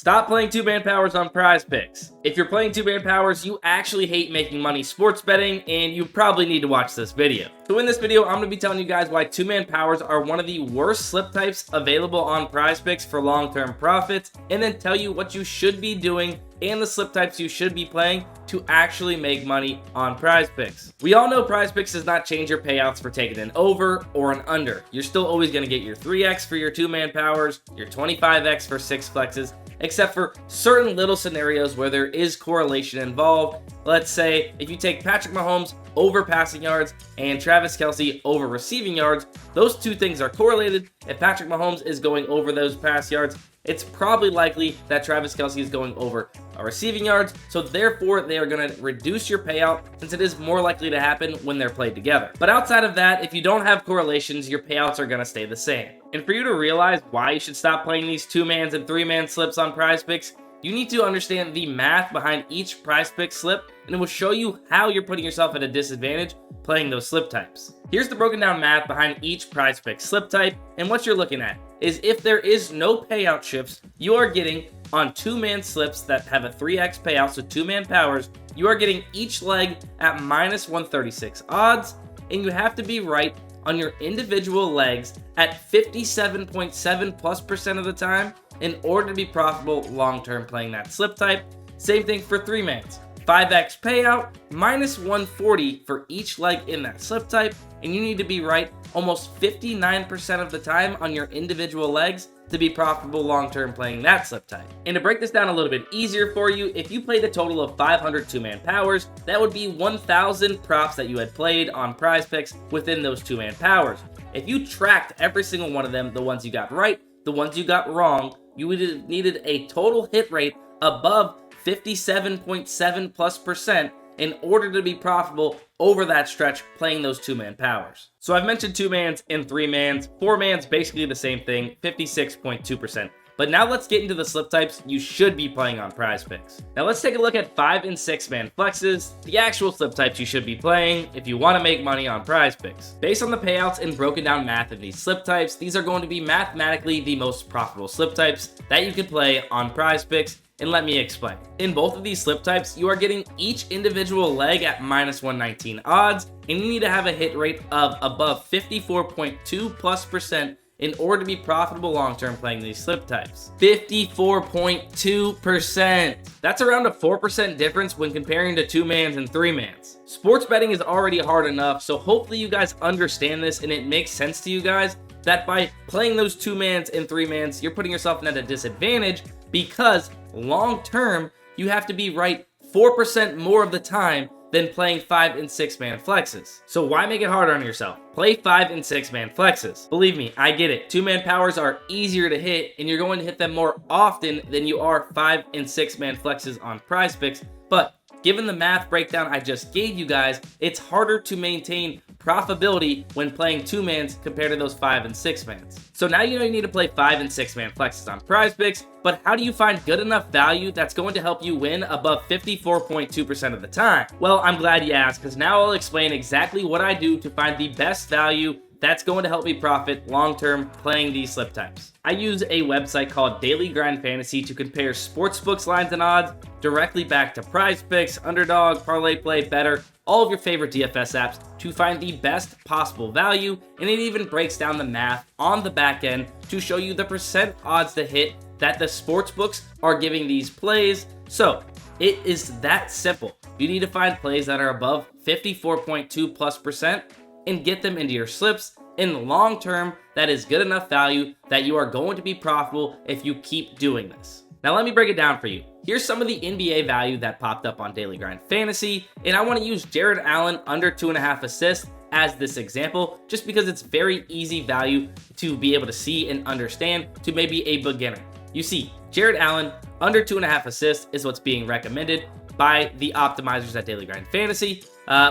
Stop playing two-man powers on PrizePicks. If you're playing two-man powers, you actually hate making money sports betting, and you probably need to watch this video. So in this video, I'm going to be telling you guys why two-man powers are one of the worst slip types available on PrizePicks for long-term profits, and then tell you what you should be doing and the slip types you should be playing to actually make money on PrizePicks. We all know PrizePicks does not change your payouts for taking an over or an under. You're still always going to get your 3x for your two-man powers, your 25x for 6 flexes, except for certain little scenarios where there is correlation involved. Let's say if you take Patrick Mahomes over passing yards and Travis Kelce over receiving yards, those two things are correlated. If Patrick Mahomes is going over those pass yards, it's probably likely that Travis Kelce is going over receiving yards, so therefore they are going to reduce your payout since it is more likely to happen when they're played together. But outside of that, if you don't have correlations, your payouts are going to stay the same. And for you to realize why you should stop playing these 2-man and 3-man slips on PrizePicks, you need to understand the math behind each PrizePicks slip, and it will show you how you're putting yourself at a disadvantage playing those slip types. Here's the broken down math behind each PrizePicks slip type, and what you're looking at is if there is no payout shifts, you are getting on 2-man slips that have a 3x payout, so 2-man powers, you are getting each leg at minus 136 odds, and you have to be right on your individual legs at 57.7% of the time in order to be profitable long-term playing that slip type. Same thing for 3-mans. 5x payout, minus 140 for each leg in that slip type, and you need to be right almost 59% of the time on your individual legs to be profitable long-term playing that slip type. And to break this down a little bit easier for you, if you played a total of 500 2-man powers, that would be 1,000 props that you had played on PrizePicks within those 2-man powers. If you tracked every single one of them, the ones you got right, the ones you got wrong, you would have needed a total hit rate above 57.7%+ in order to be profitable over that stretch playing those 2-man powers. So I've mentioned 2-mans and 3-mans. 4-mans basically the same thing, 56.2%. But now let's get into the slip types you should be playing on PrizePicks. Now let's take a look at 5 and 6-man flexes, the actual slip types you should be playing if you want to make money on PrizePicks. Based on the payouts and broken down math of these slip types, these are going to be mathematically the most profitable slip types that you can play on PrizePicks. And let me explain. In both of these slip types, you are getting each individual leg at minus 119 odds, and you need to have a hit rate of above 54.2+% in order to be profitable long-term playing these slip types. 54.2%. That's around a 4% difference when comparing to 2-mans and 3-mans. Sports betting is already hard enough, so hopefully you guys understand this and it makes sense to you guys that by playing those 2-mans and 3-mans, you're putting yourself at a disadvantage because long-term, you have to be right 4% more of the time than playing 5 and 6-man flexes. So why make it harder on yourself? Play 5 and 6-man flexes. Believe me, I get it. 2-man powers are easier to hit, and you're going to hit them more often than you are 5 and 6-man flexes on PrizePicks. But given the math breakdown I just gave you guys, it's harder to maintain profitability when playing 2-mans compared to those 5 and 6-mans. So now you know you need to play 5 and 6-man flexes on PrizePicks, but how do you find good enough value that's going to help you win above 54.2% of the time? Well, I'm glad you asked, because now I'll explain exactly what I do to find the best value that's going to help me profit long-term playing these slip types. I use a website called Daily Grind Fantasy to compare sportsbooks lines and odds directly back to PrizePicks, Underdog, Parlay Play, Better, all of your favorite DFS apps to find the best possible value, and it even breaks down the math on the back end to show you the percent odds to hit that the sportsbooks are giving these plays. So it is that simple. You need to find plays that are above 54.2+% and get them into your slips. In long term, that is good enough value that you are going to be profitable if you keep doing this. Now let me break it down for you. Here's some of the NBA value that popped up on Daily Grind Fantasy, and I want to use Jared Allen under 2.5 assists as this example, just because it's very easy value to be able to see and understand to maybe a beginner. You see, Jared Allen under 2.5 assists is what's being recommended by the optimizers at Daily Grind Fantasy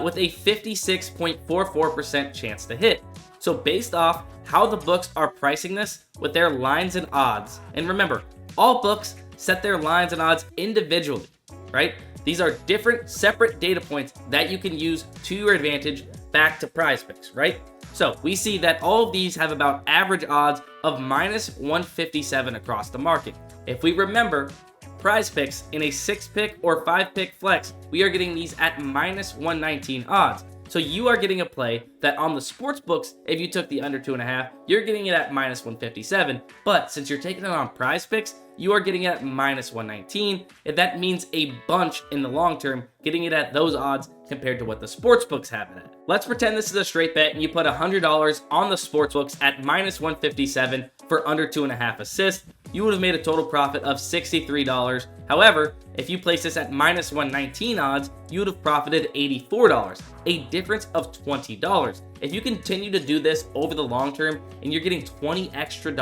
with a 56.44% chance to hit. So based off how the books are pricing this with their lines and odds, and remember, all books set their lines and odds individually, right? These are different separate data points that you can use to your advantage back to PrizePicks, right? So we see that all of these have about average odds of minus 157 across the market. If we remember, PrizePicks in a 6-pick or 5-pick flex, we are getting these at minus 119 odds. So you are getting a play that on the sports books, if you took the under 2.5, you're getting it at minus 157. But since you're taking it on PrizePicks, you are getting it at minus 119. And that means a bunch in the long term, getting it at those odds compared to what the sports books have it at. Let's pretend this is a straight bet and you put $100 on the sports books at minus 157 for under 2.5 assists. You would have made a total profit of $63. However, if you place this at minus 119 odds, you would have profited $84, a difference of $20. If you continue to do this over the long term and you're getting $20 extra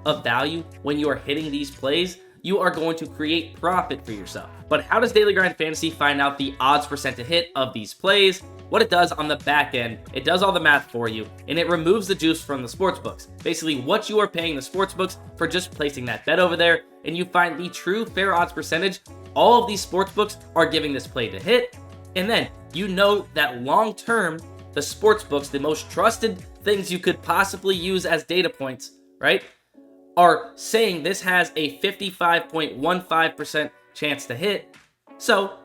of value when you are hitting these plays, you are going to create profit for yourself. But how does Daily Grind Fantasy find out the odds percent to hit of these plays? What it does on the back end, it does all the math for you, and it removes the juice from the sports books. Basically, what you are paying the sports books for just placing that bet over there, and you find the true fair odds percentage. All of these sports books are giving this play to hit, and then you know that long term, the sports books, the most trusted things you could possibly use as data points, right, are saying this has a 55.15% chance to hit. So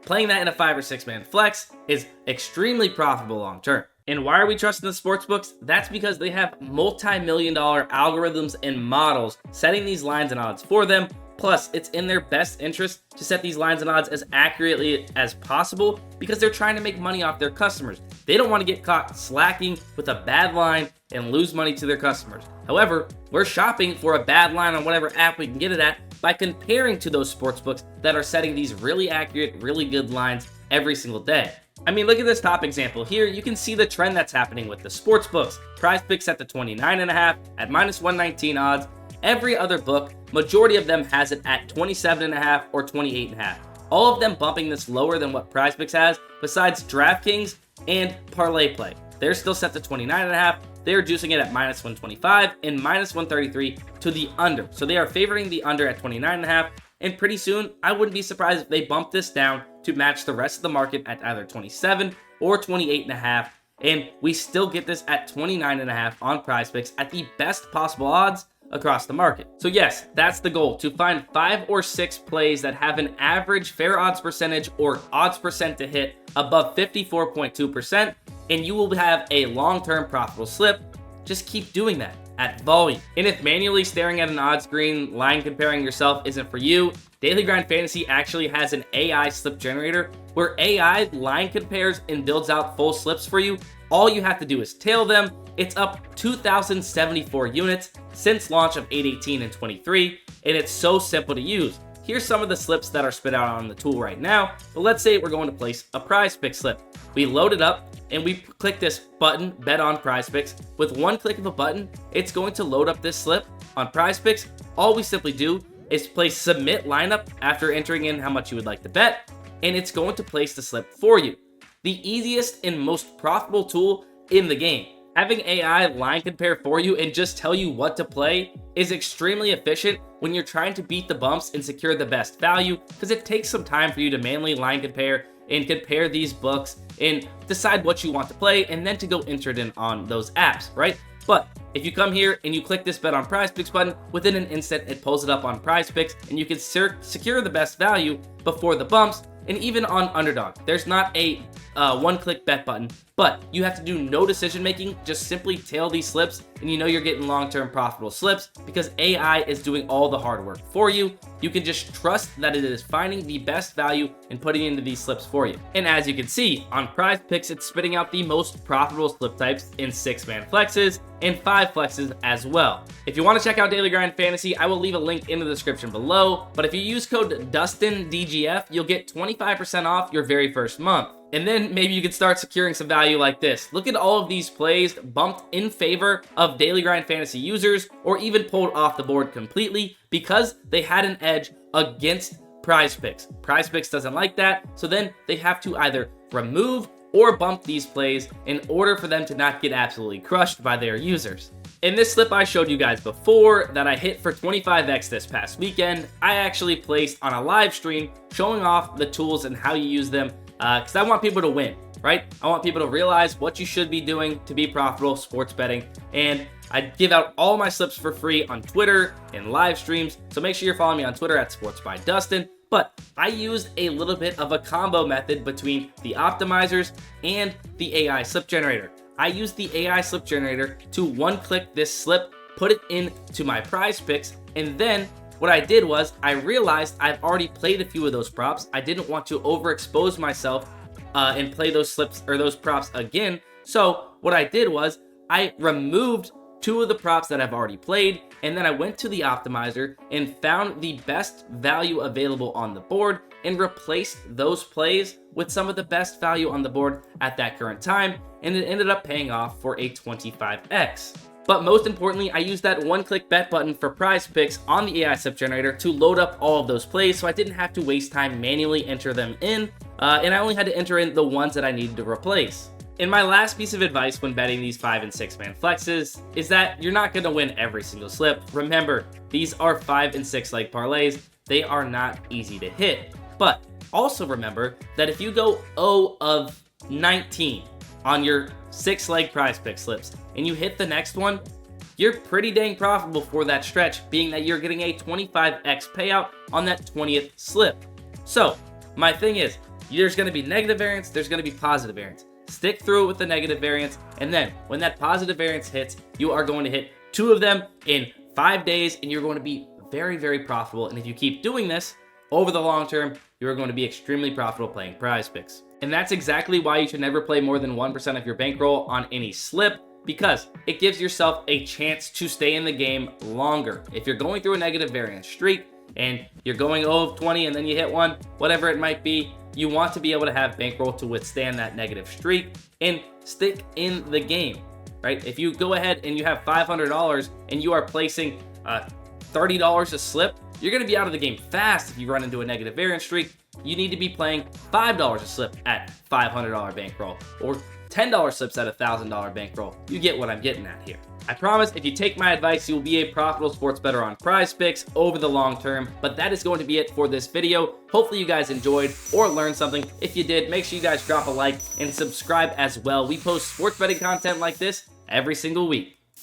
playing that in a 5 or 6 man flex is extremely profitable long term. And why are we trusting the sports books? That's because they have multi-million-dollar algorithms and models setting these lines and odds for them. Plus, it's in their best interest to set these lines and odds as accurately as possible because they're trying to make money off their customers. They don't want to get caught slacking with a bad line and lose money to their customers. However, we're shopping for a bad line on whatever app we can get it at by comparing to those sports books that are setting these really accurate, really good lines every single day. I mean, look at this top example here. You can see the trend that's happening with the sports books. PrizePicks at the 29.5 at minus 119 odds. Every other book, majority of them has it at 27.5 or 28.5. All of them bumping this lower than what PrizePicks has, besides DraftKings and Parlay Play. They're still set to 29.5. They're juicing it at minus 125 and minus 133 to the under. So they are favoring the under at 29.5. And pretty soon, I wouldn't be surprised if they bump this down to match the rest of the market at either 27 or 28.5. And we still get this at 29.5 on PrizePicks at the best possible odds across the market. So yes, that's the goal, to find 5 or 6 plays that have an average fair odds percentage or odds percent to hit above 54.2%, and you will have a long-term profitable slip. Just keep doing that at volume. And if manually staring at an odds screen, line comparing yourself isn't for you, Daily Grind Fantasy actually has an AI slip generator where AI line compares and builds out full slips for you. All you have to do is tail them. It's up 2,074 units since launch of 8/18 and 23, and it's so simple to use. Here's some of the slips that are spit out on the tool right now, but let's say we're going to place a PrizePicks slip. We load it up, and we click this button, Bet on PrizePicks. With one click of a button, it's going to load up this slip on PrizePicks. All we simply do is place Submit Lineup after entering in how much you would like to bet, and it's going to place the slip for you. The easiest and most profitable tool in the game. Having AI line compare for you and just tell you what to play is extremely efficient when you're trying to beat the bumps and secure the best value, because it takes some time for you to manually line compare and compare these books and decide what you want to play and then to go enter it in on those apps, right? But if you come here and you click this Bet on PrizePicks button, within an instant it pulls it up on PrizePicks and you can secure the best value before the bumps. And even on Underdog, there's not a one-click bet button, but you have to do no decision making. Just simply tail these slips, and you know you're getting long-term profitable slips because AI is doing all the hard work for you. You can just trust that it is finding the best value and putting into these slips for you. And as you can see on PrizePicks, it's spitting out the most profitable slip types in 6-man flexes and 5 flexes as well. If you want to check out Daily Grind Fantasy, I will leave a link in the description below. But if you use code DustinDGF, you'll get 25% off your very first month. And then maybe you could start securing some value like this. Look at all of these plays bumped in favor of Daily Grind Fantasy users, or even pulled off the board completely because they had an edge against PrizePicks. PrizePicks doesn't like that, so then they have to either remove or bump these plays in order for them to not get absolutely crushed by their users. In this slip I showed you guys before that I hit for 25x this past weekend, I actually placed on a live stream showing off the tools and how you use them because I want people to win. right? I want people to realize what you should be doing to be profitable sports betting. And I give out all my slips for free on Twitter and live streams. So make sure you're following me on Twitter at sportsbydustin. But I use a little bit of a combo method between the optimizers and the AI slip generator. I use the AI slip generator to one-click this slip, put it into my PrizePicks, and then what I did was I realized I've already played a few of those props. I didn't want to overexpose myself and play those slips or those props again. So what I did was I removed 2 of the props that I've already played, and then I went to the optimizer and found the best value available on the board and replaced those plays with some of the best value on the board at that current time, and it ended up paying off for a 25x. But most importantly, I used that one-click bet button for PrizePicks on the AI slip generator to load up all of those plays, so I didn't have to waste time manually enter them in, and I only had to enter in the ones that I needed to replace. And my last piece of advice when betting these 5 and 6 man flexes is that you're not going to win every single slip. Remember, these are 5 and 6 leg parlays. They are not easy to hit. But also remember that if you go 0 of 19 on your 6 leg PrizePick slips and you hit the next one, you're pretty dang profitable for that stretch, being that you're getting a 25x payout on that 20th slip. So my thing is, there's going to be negative variance, there's going to be positive variance. Stick through it with the negative variance, and then when that positive variance hits, you are going to hit 2 of them in 5 days, and you're going to be very, very profitable. And if you keep doing this over the long term, you're going to be extremely profitable playing PrizePicks. And that's exactly why you should never play more than 1% of your bankroll on any slip, because it gives yourself a chance to stay in the game longer. If you're going through a negative variance streak and you're going 0 of 20 and then you hit one, whatever it might be, you want to be able to have bankroll to withstand that negative streak and stick in the game, right? If you go ahead and you have $500 and you are placing $30 a slip, you're going to be out of the game fast if you run into a negative variance streak. You need to be playing $5 a slip at $500 bankroll or $10 slips at $1,000 bankroll. You get what I'm getting at here. I promise if you take my advice, you will be a profitable sports bettor on PrizePicks over the long term. But that is going to be it for this video. Hopefully you guys enjoyed or learned something. If you did, make sure you guys drop a like and subscribe as well. We post sports betting content like this every single week.